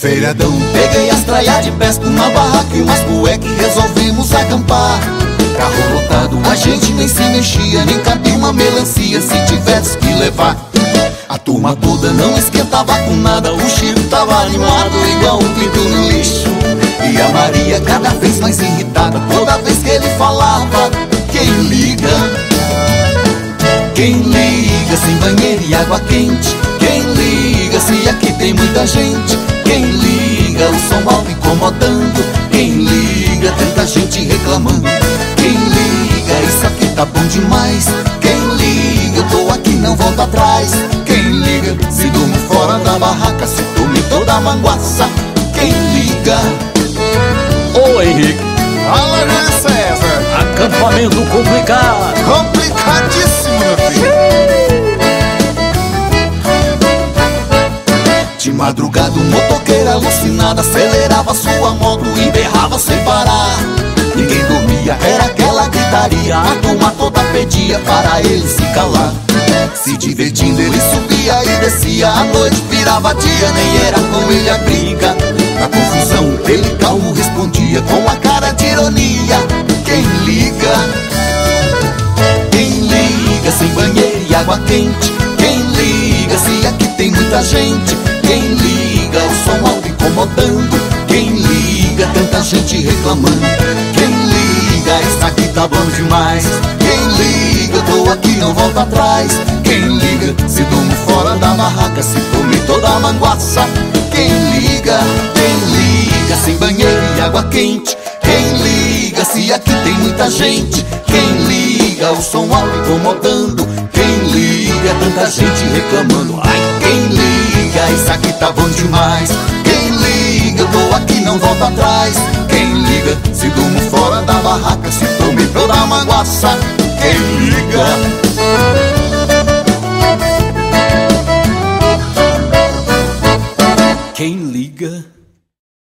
feriadão, peguei as traias de pesca, uma barraca e umas cueca e resolvemos acampar. Carro lotado, a gente nem se mexia, nem cabia uma melancia se tivesse que levar. A turma toda não esquentava com nada, o Chico tava animado igual um pinto no lixo. E a Maria cada vez mais irritada, toda vez que ele falava: quem liga? Quem liga sem banheiro e água quente? Quem liga se aqui tem muita gente? Quem liga o som alto incomodando? Quem liga tanta gente reclamando? Quem liga isso aqui tá bom demais? Quem liga eu tô aqui não volto atrás? Quem liga se durmo fora da barraca, se tome toda a manguaça? Quem liga? Ô Henrique, Fala, Júlio César. acampamento complicado. Complicadíssimo, meu filho. De madrugada um motoqueiro alucinado acelerava sua moto e berrava sem parar. Ninguém dormia, era aquela gritaria, a turma toda pedia para ele se calar. Se divertindo ele subia e descia, a noite virava dia, nem era com ele a briga. Na confusão ele calmo respondia com a cara de ironia: quem liga? Quem liga sem banheiro e água quente? Quem liga se aqui tem muita gente? Quem liga o som alto incomodando? Quem liga tanta gente reclamando? Quem liga isso aqui tá bom demais? Quem liga eu tô aqui não volto atrás? Quem liga se durmo fora da barraca, se come toda a manguaça? Quem liga? Quem liga sem banheiro e água quente? Quem liga se aqui tem muita gente? Quem liga o som alto incomodando? Quem liga tanta gente reclamando? Ai, quem liga isso aqui tá bom demais? Quem liga eu tô aqui não volto atrás? Quem liga se durmo fora da barraca, se tome toda a manguaça?